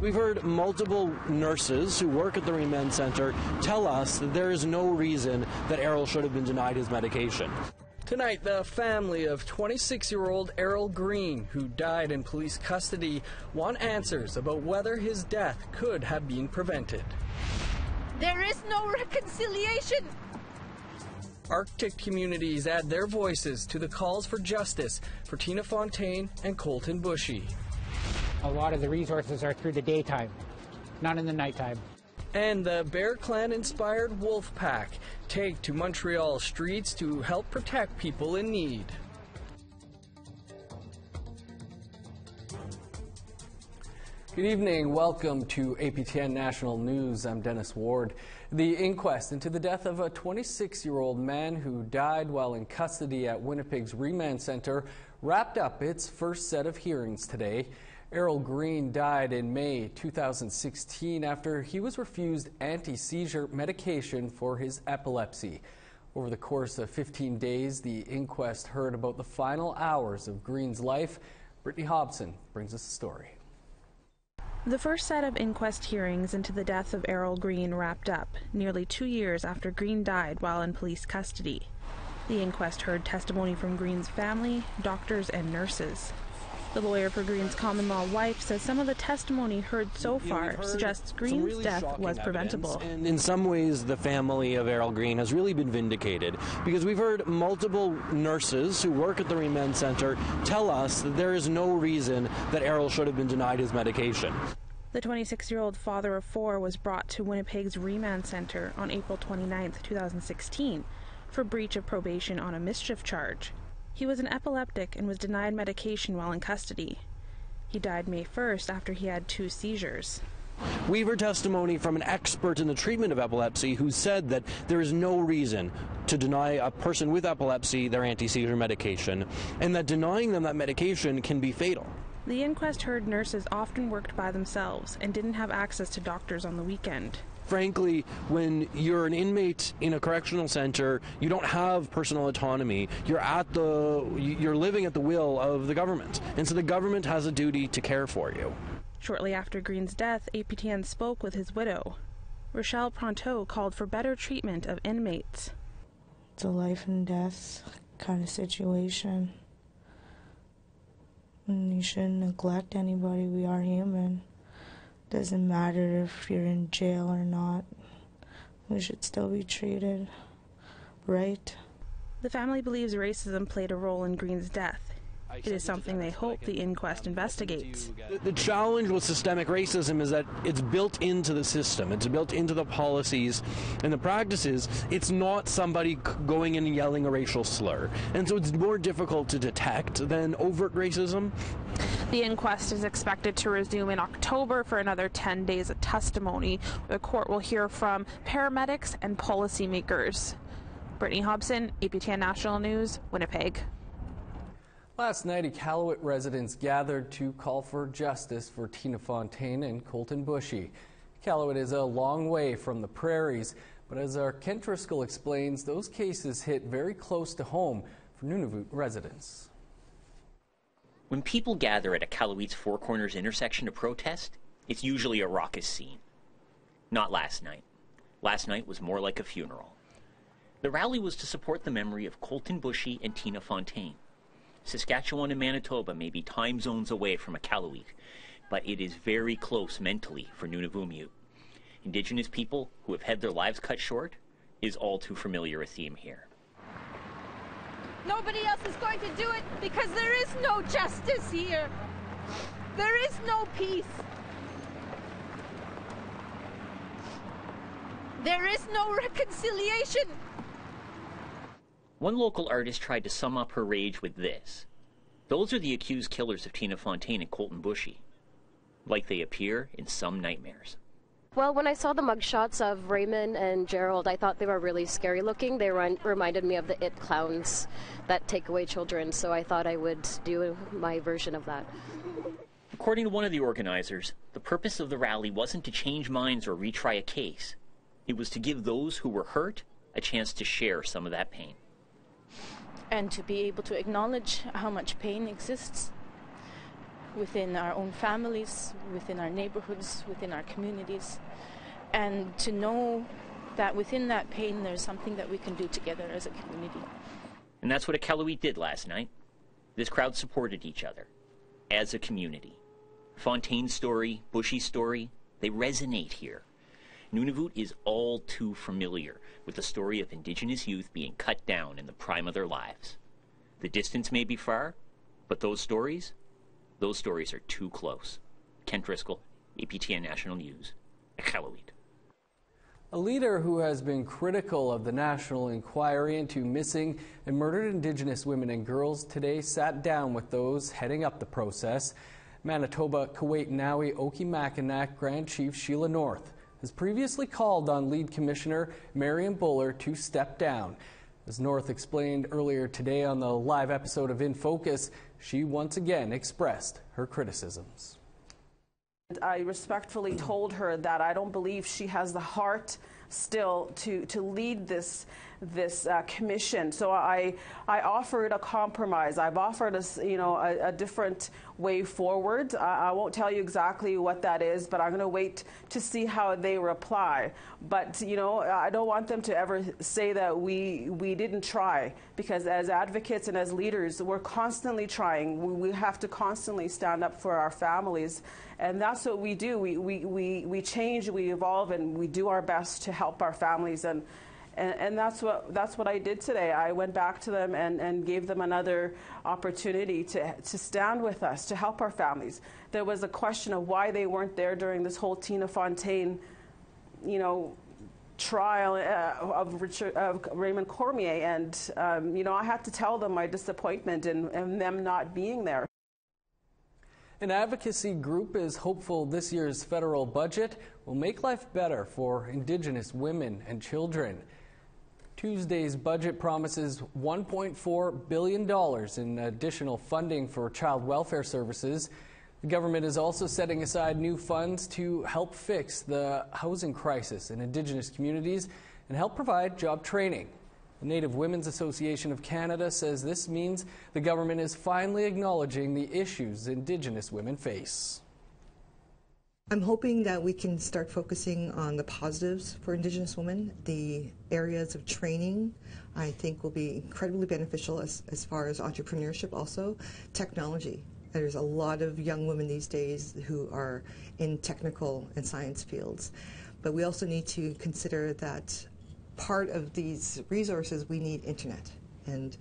We've heard multiple nurses who work at the Remand Center tell us that there is no reason that Errol should have been denied his medication. Tonight, the family of 26-year-old Errol Greene, who died in police custody, want answers about whether his death could have been prevented. There is no reconciliation. Arctic communities add their voices to the calls for justice for Tina Fontaine and Colten Boushie. A lot of the resources are through the daytime, not in the nighttime. And the Bear Clan-inspired Wolf Pack take to Montreal streets to help protect people in need. Good evening. Welcome to APTN National News. I'm Dennis Ward. The inquest into the death of a 26-year-old man who died while in custody at Winnipeg's Remand Center wrapped up its first set of hearings today. Errol Greene died in May 2016 after he was refused anti-seizure medication for his epilepsy. Over the course of 15 days, the inquest heard about the final hours of Greene's life. Brittany Hobson brings us the story. The first set of inquest hearings into the death of Errol Greene wrapped up nearly 2 years after Greene died while in police custody. The inquest heard testimony from Greene's family, doctors, and nurses. The lawyer for Greene's common-law wife says some of the testimony heard so far suggests Greene's really death was preventable. And in some ways, the family of Errol Greene has really been vindicated because we've heard multiple nurses who work at the Remand Center tell us that there is no reason that Errol should have been denied his medication. The 26-year-old father of four was brought to Winnipeg's Remand Center on April 29, 2016, for breach of probation on a mischief charge. He was an epileptic and was denied medication while in custody. He died May 1st after he had 2 seizures. We've heard testimony from an expert in the treatment of epilepsy who said that there is no reason to deny a person with epilepsy their anti-seizure medication, and that denying them that medication can be fatal. The inquest heard nurses often worked by themselves and didn't have access to doctors on the weekend. Frankly, when you're an inmate in a correctional center, you don't have personal autonomy. You're living at the will of the government, and so the government has a duty to care for you. Shortly after Greene's death, APTN spoke with his widow. Rochelle Pronto called for better treatment of inmates. It's a life and death kind of situation. And you shouldn't neglect anybody. We are human. Doesn't matter if you're in jail or not. We should still be treated right. The family believes racism played a role in Greene's death. It is something they hope the inquest investigates. The challenge with systemic racism is that it's built into the system. It's built into the policies and the practices. It's not somebody going in and yelling a racial slur. And so it's more difficult to detect than overt racism. The inquest is expected to resume in October for another 10 days of testimony. The court will hear from paramedics and policymakers. Brittany Hobson, APTN National News, Winnipeg. Last night, Iqaluit residents gathered to call for justice for Tina Fontaine and Colten Boushie. Iqaluit is a long way from the prairies, but as our Kent Driscoll explains, those cases hit very close to home for Nunavut residents. When people gather at Iqaluit's Four Corners intersection to protest, it's usually a raucous scene. Not last night. Last night was more like a funeral. The rally was to support the memory of Colten Boushie and Tina Fontaine. Saskatchewan and Manitoba may be time zones away from Iqaluit, but it is very close mentally for Nunavummiut. Indigenous people who have had their lives cut short is all too familiar a theme here. Nobody else is going to do it because there is no justice here. There is no peace. There is no reconciliation. One local artist tried to sum up her rage with this. Those are the accused killers of Tina Fontaine and Colten Boushie, like they appear in some nightmares. Well, when I saw the mugshots of Raymond and Gerald, I thought they were really scary looking. They reminded me of the It clowns that take away children, so I thought I would do my version of that. According to one of the organizers, the purpose of the rally wasn't to change minds or retry a case. It was to give those who were hurt a chance to share some of that pain. And to be able to acknowledge how much pain exists within our own families, within our neighborhoods, within our communities, and to know that within that pain there's something that we can do together as a community. And that's what Iqaluit did last night. This crowd supported each other as a community. Fontaine's story, Boushie's story, they resonate here. Nunavut is all too familiar with the story of Indigenous youth being cut down in the prime of their lives. The distance may be far, but those stories are too close. Kent Driscoll, APTN National News, Iqaluit. A leader who has been critical of the national inquiry into missing and murdered Indigenous women and girls today sat down with those heading up the process. Manitoba Kuwait-Nawi Okimakanak Grand Chief Sheila North has previously called on Lead Commissioner Marion Buller to step down. As North explained earlier today on the live episode of In Focus, she once again expressed her criticisms. I respectfully told her that I don't believe she has the heart still to lead this commission. So I offered a compromise. I've offered a different way forward. I won't tell you exactly what that is, but I'm going to wait to see how they reply. But I don't want them to ever say that we didn't try, because as advocates and as leaders, we're constantly trying. We have to constantly stand up for our families, and that's what we do. We change, we evolve, and we do our best to help our families. And that's what I did today. I went back to them and gave them another opportunity to stand with us, to help our families. There was a question of why they weren't there during this whole Tina Fontaine, trial of Raymond Cormier, and I had to tell them my disappointment in them not being there. An advocacy group is hopeful this year's federal budget will make life better for Indigenous women and children. Tuesday's budget promises $1.4 billion in additional funding for child welfare services. The government is also setting aside new funds to help fix the housing crisis in Indigenous communities and help provide job training. The Native Women's Association of Canada says this means the government is finally acknowledging the issues Indigenous women face. I'm hoping that we can start focusing on the positives for Indigenous women. The areas of training, I think, will be incredibly beneficial as far as entrepreneurship, also technology. There's a lot of young women these days who are in technical and science fields. But we also need to consider that part of these resources, we need internet. And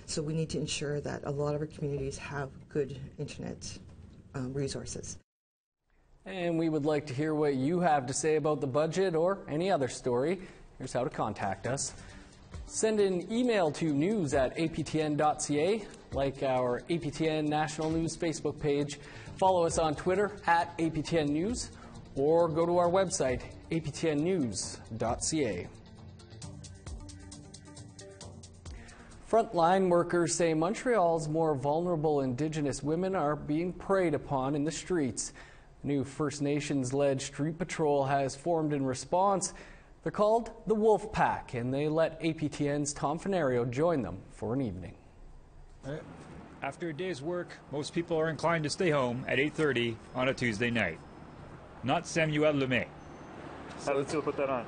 so we need to ensure that a lot of our communities have good internet resources. And we would like to hear what you have to say about the budget or any other story. Here's how to contact us. Send an email to news@aptn.ca, like our APTN National News Facebook page. Follow us on Twitter @APTN News, or go to our website, aptnnews.ca. Frontline workers say Montreal's more vulnerable Indigenous women are being preyed upon in the streets. A new First Nations-led street patrol has formed in response. They're called the Wolf Pack, and they let APTN's Tom Fenario join them for an evening. After a day's work, most people are inclined to stay home at 8:30 on a Tuesday night. Not Samuel Lemay. How does it feel to put that on?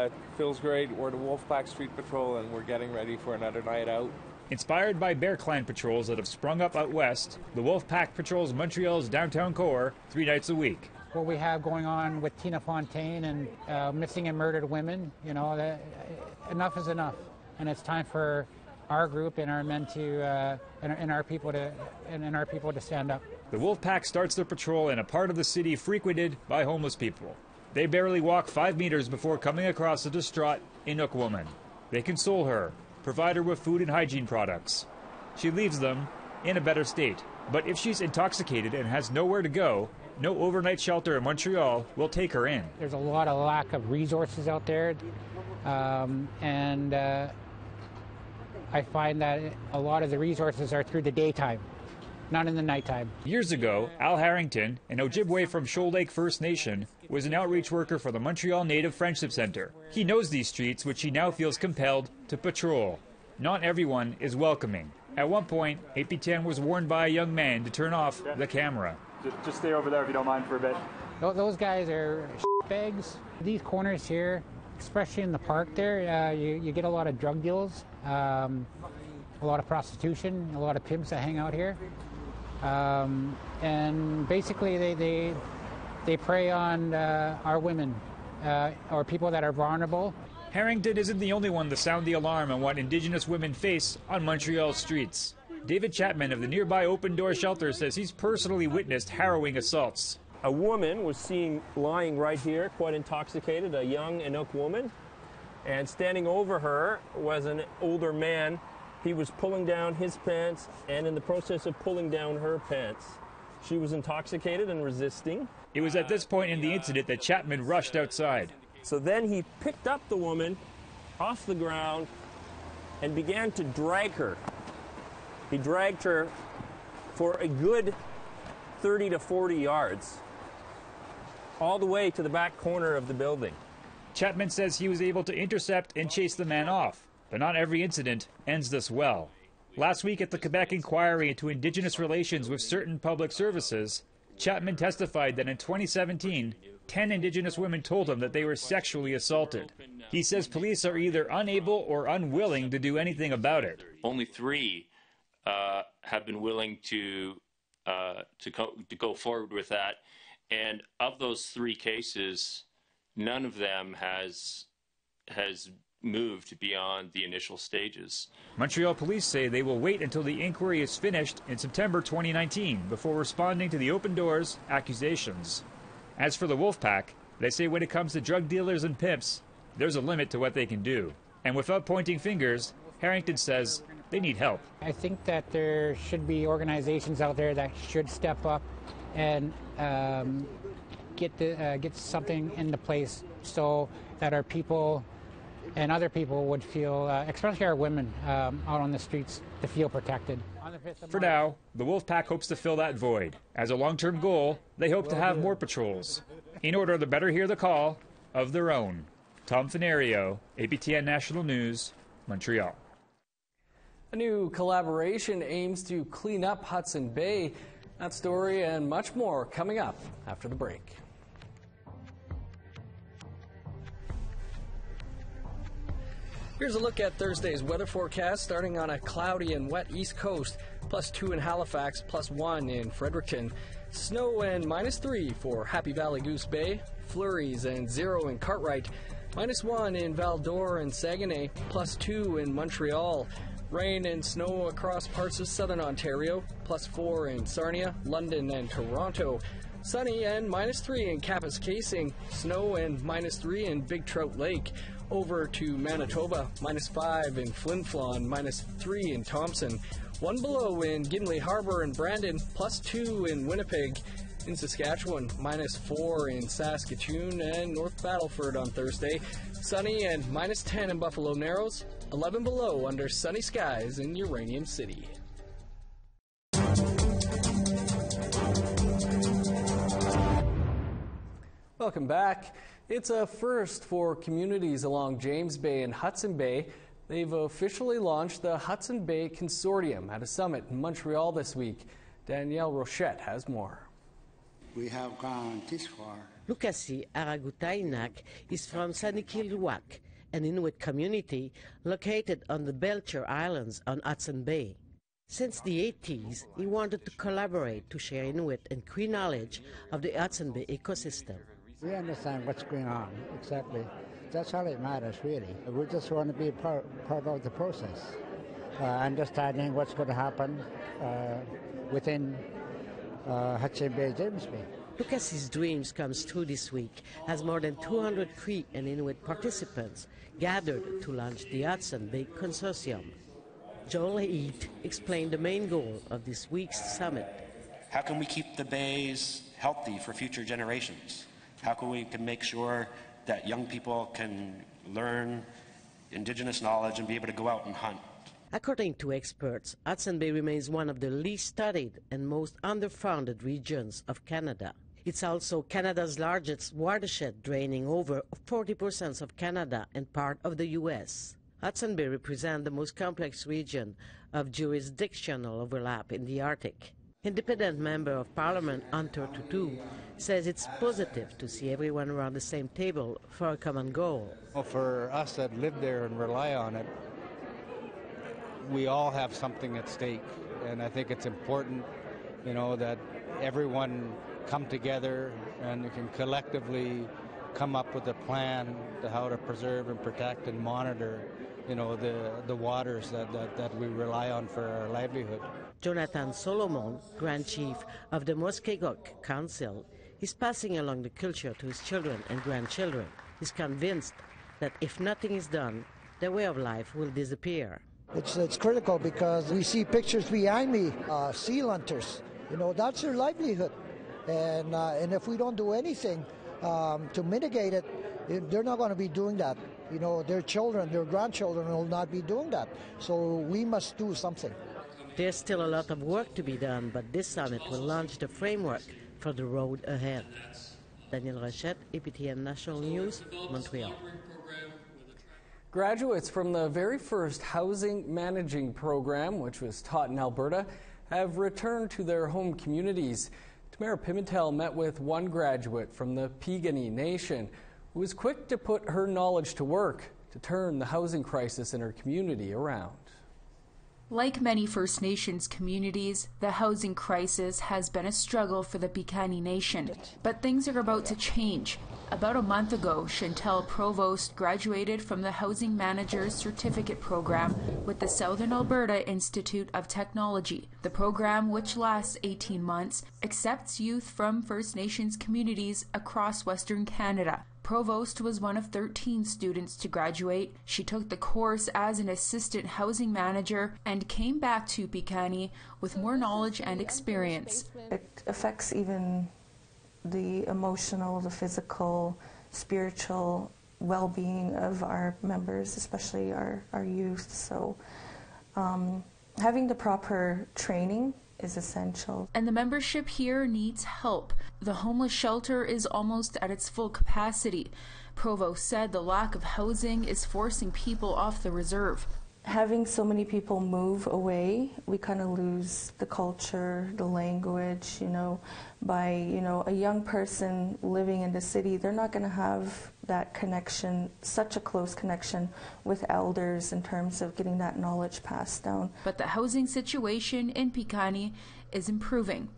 It feels great. We're the Wolfpack Street Patrol, and we're getting ready for another night out. Inspired by Bear Clan patrols that have sprung up out west, the Wolfpack patrols Montreal's downtown core 3 nights a week. What we have going on with Tina Fontaine and missing and murdered women, enough is enough, and it's time for our group and our men to and our people to stand up. The Wolfpack starts their patrol in a part of the city frequented by homeless people. They barely walk 5 meters before coming across a distraught Inuk woman. They console her, provide her with food and hygiene products. She leaves them in a better state. But if she's intoxicated and has nowhere to go, no overnight shelter in Montreal will take her in. There's a lot of lack of resources out there, and I find that a lot of the resources are through the daytime, not in the nighttime. Years ago, Al Harrington, an Ojibwe from Shoal Lake First Nation, was an outreach worker for the Montreal Native Friendship Center. He knows these streets, which he now feels compelled to patrol. Not everyone is welcoming, At one point, APTN was warned by a young man to turn off the camera. Just stay over there if you don't mind for a bit. Those guys are bags. These corners here, especially in the park there, you get a lot of drug deals, a lot of prostitution, a lot of pimps that hang out here. And basically they prey on our women or people that are vulnerable. Harrington isn't the only one to sound the alarm on what Indigenous women face on Montreal streets. David Chapman of the nearby Open Door shelter says he's personally witnessed harrowing assaults. A woman was seen lying right here, quite intoxicated, a young Inuk woman, and standing over her was an older man. He was pulling down his pants, and in the process of pulling down her pants, she was intoxicated and resisting. It was at this point in the incident that Chapman rushed outside. So then he picked up the woman off the ground and began to drag her. He dragged her for a good 30 to 40 yards, all the way to the back corner of the building. Chapman says he was able to intercept and chase the man off, but not every incident ends this well. Last week at the Quebec inquiry into Indigenous relations with certain public services, Chapman testified that in 2017, 10 Indigenous women told him that they were sexually assaulted. He says police are either unable or unwilling to do anything about it. Only 3 have been willing to go forward with that. And of those 3 cases, none of them has moved beyond the initial stages. Montreal police say they will wait until the inquiry is finished in September 2019 before responding to the Open Doors accusations. As for the Wolfpack, they say when it comes to drug dealers and pimps, there's a limit to what they can do. And without pointing fingers, Harrington says they need help. I think that there should be organizations out there that should step up and get something into place so that our people and other people would feel, especially our women out on the streets, to feel protected. For now, the Wolfpack hopes to fill that void. As a long-term goal, they hope to have more patrols, in order to better hear the call of their own. Tom Fenario, APTN National News, Montreal. A new collaboration aims to clean up Hudson Bay. That story and much more coming up after the break. Here's a look at Thursday's weather forecast, starting on a cloudy and wet east coast, +2 in Halifax, +1 in Fredericton. Snow and -3 for Happy Valley Goose Bay, flurries and 0 in Cartwright, -1 in Val-d'Or and Saguenay, +2 in Montreal. Rain and snow across parts of southern Ontario, +4 in Sarnia, London and Toronto. Sunny and -3 in Kapuskasing, snow and -3 in Big Trout Lake. Over to Manitoba, -5 in Flin Flon, -3 in Thompson. 1 below in Gimli Harbor and Brandon, +2 in Winnipeg. In Saskatchewan, -4 in Saskatoon and North Battleford on Thursday. Sunny and -10 in Buffalo Narrows. 11 below under sunny skies in Uranium City. Welcome back. It's a first for communities along James Bay and Hudson Bay. They've officially launched the Hudson Bay Consortium at a summit in Montreal this week. Danielle Rochette has more. We have gone this far. Lukasi Aragutainak is from Sanikiluak, an Inuit community located on the Belcher Islands on Hudson Bay. Since the 80s, he wanted to collaborate to share Inuit and Cree knowledge of the Hudson Bay ecosystem. We understand what's going on, exactly. That's all it matters, really. We just want to be part of the process, understanding what's going to happen within Hudson Bay, James Bay. Lucas's dreams comes true this week as more than 200 Cree and Inuit participants gathered to launch the Hudson Bay Consortium. Joel Heath explained the main goal of this week's summit. How can we keep the bays healthy for future generations? How can we make sure that young people can learn Indigenous knowledge and be able to go out and hunt? According to experts, Hudson Bay remains one of the least studied and most underfunded regions of Canada. It's also Canada's largest watershed, draining over 40% of Canada and part of the U.S. Hudson Bay represents the most complex region of jurisdictional overlap in the Arctic. Independent Member of Parliament Hunter Tutu says it's positive to see everyone around the same table for a common goal. Well, for us that live there and rely on it, we all have something at stake, and I think it's important, that everyone come together and can collectively come up with a plan to how to preserve and protect and monitor, the waters that we rely on for our livelihood. Jonathan Solomon, Grand Chief of the Muskegok Council, is passing along the culture to his children and grandchildren. He's convinced that if nothing is done, their way of life will disappear. It's critical because we see pictures behind me, seal hunters. That's their livelihood. And if we don't do anything to mitigate it, they're not going to be doing that. Their children, their grandchildren will not be doing that. So we must do something. There's still a lot of work to be done, but this summit will launch the framework for the road ahead. Daniel Rochette, APTN National News, Montreal. Graduates from the very first housing managing program, which was taught in Alberta, have returned to their home communities. Tamara Pimentel met with one graduate from the Piikani Nation who was quick to put her knowledge to work to turn the housing crisis in her community around. Like many First Nations communities, the housing crisis has been a struggle for the Piikani Nation. But things are about to change. About a month ago, Chantel Provost graduated from the Housing Manager's Certificate Program with the Southern Alberta Institute of Technology. The program, which lasts 18 months, accepts youth from First Nations communities across Western Canada. Provost was one of 13 students to graduate. She took the course as an assistant housing manager and came back to Piikani with more knowledge and experience. It affects even the emotional, the physical, spiritual well-being of our members, especially our youth. So having the proper training is essential. And the membership here needs help. The homeless shelter is almost at its full capacity. Provost said the lack of housing is forcing people off the reserve. Having so many people move away, we kind of lose the culture, the language, by, a young person living in the city, they're not going to have that connection, such a close connection with elders in terms of getting that knowledge passed down. But the housing situation in Piikani is improving.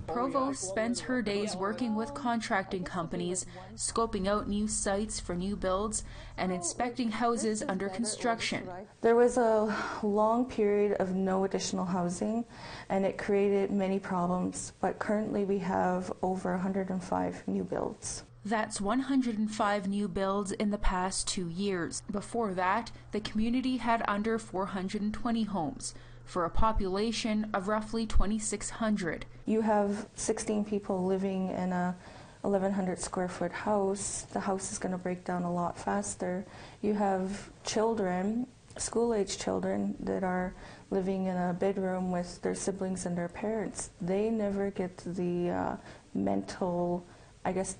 Provost spends her days working with contracting companies, scoping out new sites for new builds, and inspecting houses under construction. There was a long period of no additional housing, and it created many problems, but currently we have over 105 new builds. That's 105 new builds in the past 2 years. Before that, the community had under 420 homes, for a population of roughly 2,600. You have 16 people living in a 1,100 square foot house. The house is going to break down a lot faster. You have children, school-age children, that are living in a bedroom with their siblings and their parents. They never get the mental,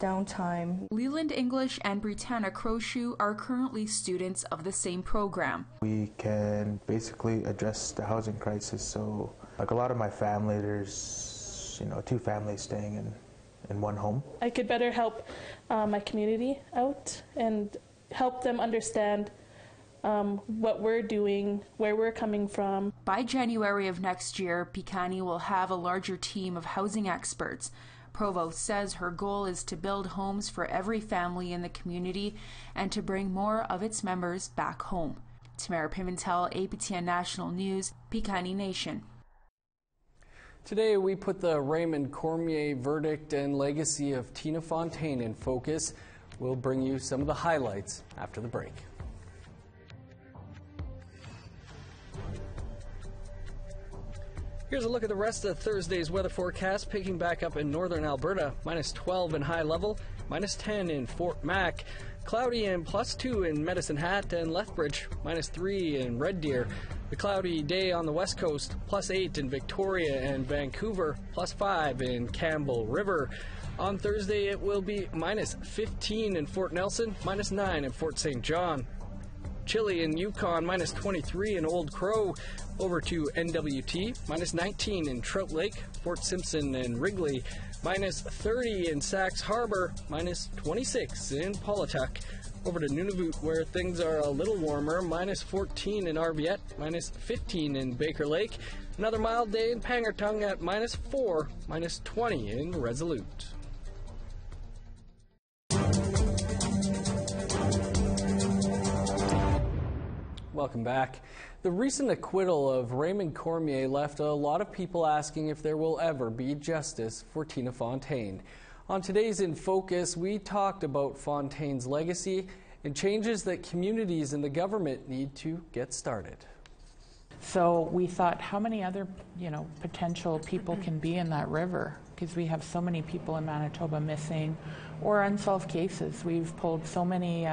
downtime. Leland English and Britannia Crowshoe are currently students of the same program. We can basically address the housing crisis. So, like a lot of my family, there's, 2 families staying in one home. I could better help my community out and help them understand what we're doing, where we're coming from. By January of next year, Piikani will have a larger team of housing experts. Provost says her goal is to build homes for every family in the community and to bring more of its members back home. Tamara Pimentel, APTN National News, Piikani Nation. Today we put the Raymond Cormier verdict and legacy of Tina Fontaine in focus. We'll bring you some of the highlights after the break. Here's a look at the rest of Thursday's weather forecast, picking back up in northern Alberta, -12 in High Level, -10 in Fort Mac, cloudy and +2 in Medicine Hat and Lethbridge, -3 in Red Deer. The cloudy day on the west coast, +8 in Victoria and Vancouver, +5 in Campbell River. On Thursday it will be -15 in Fort Nelson, -9 in Fort St. John. Chilly in Yukon, -23 in Old Crow, Over to NWT, minus 19 in Trout Lake, Fort Simpson and Wrigley, minus 30 in Sax Harbor, minus 26 in Paulatuck. Over to Nunavut, where things are a little warmer, minus 14 in Arviette, minus 15 in Baker Lake. Another mild day in Pangertung at minus 4, minus 20 in Resolute. Welcome back. The recent acquittal of Raymond Cormier left a lot of people asking if there will ever be justice for Tina Fontaine. On today's In Focus, we talked about Fontaine's legacy and changes that communities and the government need to get started. So we thought, how many other, potential people can be in that river? Because we have so many people in Manitoba missing or unsolved cases. We've pulled so many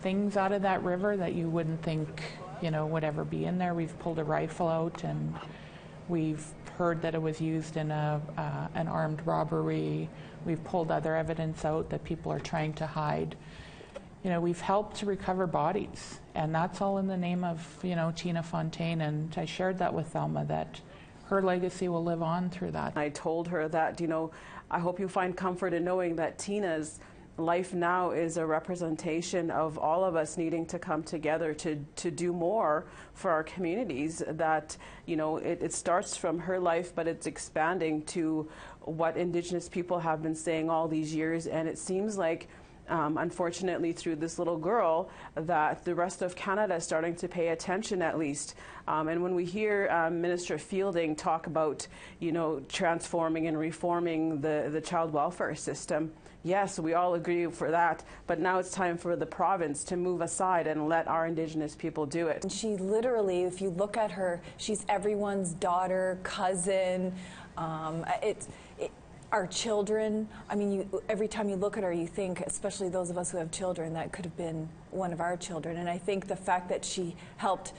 things out of that river that you wouldn't think, would ever be in there. We've pulled a rifle out, and we've heard that it was used in an armed robbery. We've pulled other evidence out that people are trying to hide. We've helped to recover bodies, and that's all in the name of, Tina Fontaine, and I shared that with Thelma, that her legacy will live on through that. I told her that, I hope you find comfort in knowing that Tina's life now is a representation of all of us needing to come together to do more for our communities, that it starts from her life, but it's expanding to what Indigenous people have been saying all these years. And it seems like unfortunately through this little girl that the rest of Canada is starting to pay attention, at least. And when we hear Minister Fielding talk about transforming and reforming the child welfare system, yes, we all agree for that, but now it's time for the province to move aside and let our Indigenous people do it. And she literally, if you look at her, she's everyone's daughter, cousin. Our children, every time you look at her, you think, especially those of us who have children, that could have been one of our children. And I think the fact that she helped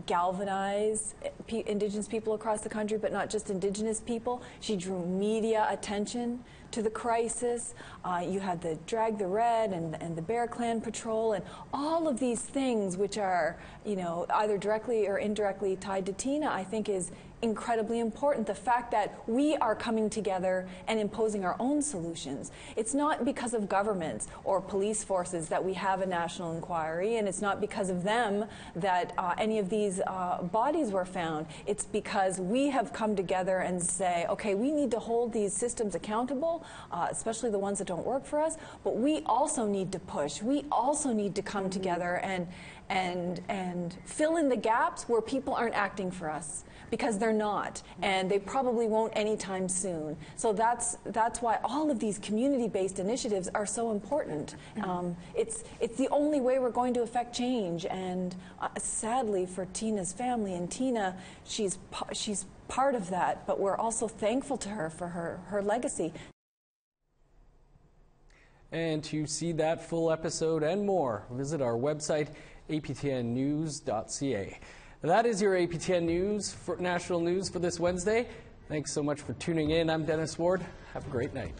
galvanize Indigenous people across the country, but not just Indigenous people. She drew media attention to the crisis. You had the Drag the Red and the Bear Clan Patrol and all of these things which are, either directly or indirectly tied to Tina, I think is incredibly important. The fact that we are coming together and imposing our own solutions. It's not because of governments or police forces that we have a national inquiry, and it's not because of them that any of these bodies were found. It's because we have come together and say, okay, we need to hold these systems accountable, especially the ones that don't work for us, but we also need to push. We also need to come together and fill in the gaps where people aren't acting for us, because they're not, and they probably won't anytime soon. So that's why all of these community-based initiatives are so important. It's the only way we're going to affect change, and sadly for Tina's family, and Tina, she's part of that, but we're also thankful to her for her legacy. And to see that full episode and more, visit our website, aptnnews.ca. That is your APTN News National News for this Wednesday. Thanks so much for tuning in. I'm Dennis Ward. Have a great night.